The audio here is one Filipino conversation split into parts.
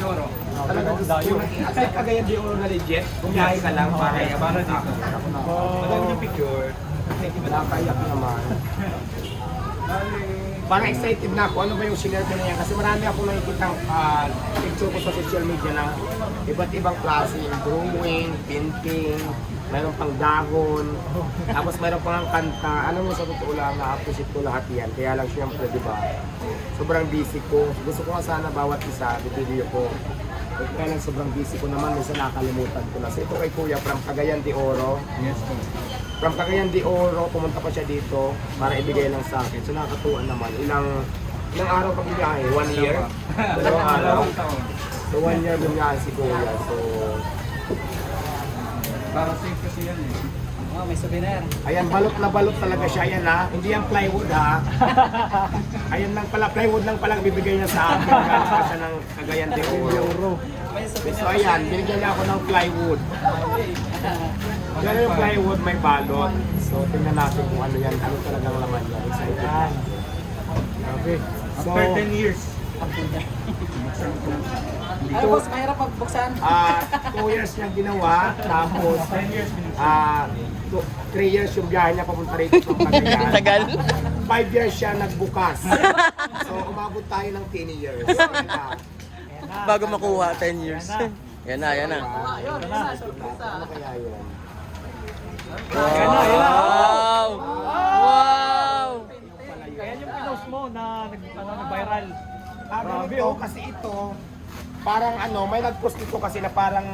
Oro. Talaga gusto ko. Kasi Cagayan de Oro na legit. Bumiyahe ka lang para dito. Maganda yung picture. Nakakayak naman. Parang excited na ako. Ano ba yung sinare ko na yan? Kasi marami ako nakikita picture ko sa social media ng iba't ibang klase. Drawing, painting, mayroon pang dahon. Tapos mayroon pang kanta. Alam mo, sa totoo lang, na-appreciate ko lahat yan. Kaya lang siyempre, di ba? Sobrang busy ko. Gusto ko nga sana bawat isa, video ko. Kaya lang sobrang busy ko naman, minsan nakakalimutan ko na. So ito kay Kuya, from Cagayan de Oro. Yes po. From Cagayan de Oro, pumunta pa siya dito para ibigay lang sa akin. So nakakatuwa naman. Ilang araw ka biyahe? 1 year? Dalawang araw? So 1 year biyahe si Kuya. So Para safe kasi yan eh. Oh, may souvenir. ayan, balot na balot talaga siya. Ayan ha, hindi yan plywood ha. Ayan lang pala, plywood lang palang bibigay niya sa akin. Galing pa siya ng Cagayan de Oro. May souvenir. So ayan, binigyan niya ako ng plywood. Gano'n yung plywood, may balot. So tingnan natin kung ano yan, ano talagang laman yan. Excited na. Okay. So, After 10 years. Ano boss, mahirap magbuksan? 2 years niya ginawa, tapos 10 years. 3 years yung biyahe niya papunta rito from Cagayan. Tagal. 5 years siya nagbukas. So umabot tayo ng 10 years. Bago makuha, 10 years. Yan na, yan na. Ayun, yun na, surprise. Ano kaya yun? Wow! Wow! Kaya yung pinost mo na nag-viral. Ganito, kasi ito, parang ano, may nag-post ito kasi na parang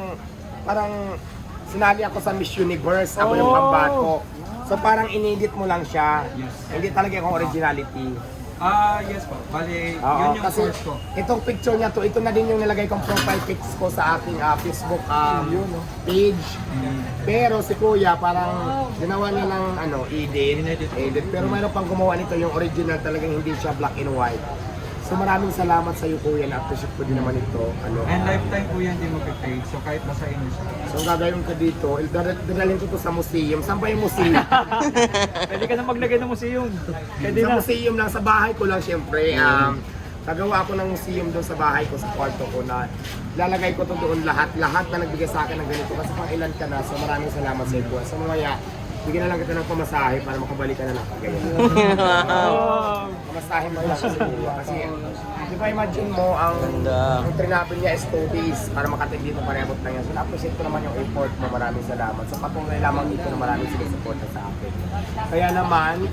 sinali ako sa Miss Universe, ako yung pambato. So parang inedit mo lang siya. Yes. Hindi talaga yung originality. Yes po. Bali, Oo, yun yung kasi source ko. itong picture niya to, ito na din yung nilagay kong profile pics ko sa aking Facebook page. Pero si Kuya parang ginawa niya ng edit. Pero mayroon pang gumawa nito yung original, talagang hindi siya black and white. So maraming salamat sa iyo Kuya, na-appreciate ko din naman ito. And lifetime po yan, di mo pipage. So kahit nasa inyo siya. So ang gagawin ko dito, dadalhin ko to sa museum. Saan ba yung museum? Pwede ka na maglagay ng museum. Sa museum lang, sa bahay ko lang siyempre. Nagawa ako ng museum doon sa bahay ko, sa kwarto ko na lalagay ko to doon lahat na nagbigay sa akin ng ganito. Kasi pang ilan ka na, so maraming salamat sa iyo. So mamaya, bigyan na lang kita ng pamasahe para makabalik ka na ng Cagayan. Pamasahe mo lang sa iyo. Kasi, di ba imagine mo, ang trinapin niya is 2 days para makatid dito pareabot na yan. So na-appreciate ko naman yung effort mo, maraming salamat. So patuloy lamang dito na maraming sinusuporta sa akin. Kaya naman,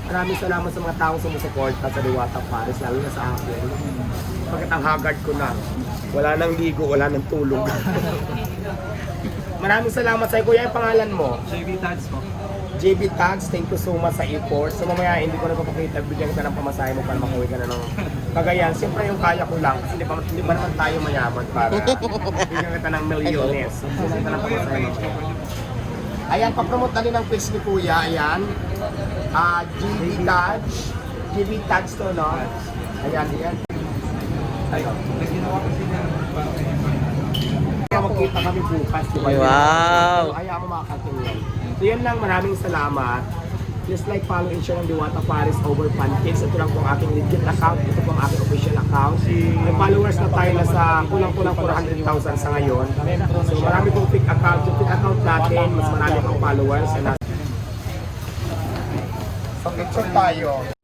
maraming salamat sa mga taong sumusuporta sa Diwata Paris, lalo na sa akin. Bakit ang haggard ko na? Wala nang ligo, wala nang tulog. Maraming salamat sa iyo, Kuya. Yung pangalan mo? JV Tags po. JB Tags, thank you so much sa effort. So mamaya hindi ko na papakita, bigyan kita ng pamasahe mo para makauwi ka na ng Cagayan. Siyempre yung kaya ko lang, kasi di ba naman tayo mayaman para bigyan kita ng milyones. So bigyan kita ng pamasahe mo. Ayan, papromote na rin ang page ni Kuya. Ayan. JB Tags. JB Tags to, no? Ayan, ayan. Ayun. Ginawa kasi niya para Kaya magkita kami bukas, di ba? Wow! Kaya mo makakatuloy. So yan lang, maraming salamat. Just like, follow and share ng Diwata Paris over Pantics. Ito lang po ang aking legit account. Ito po ang aking official account. May followers na tayo na sa kulang-kulang 400,000 sa ngayon. So marami pong fake account. Yung fake account natin, mas marami pong followers. So picture tayo.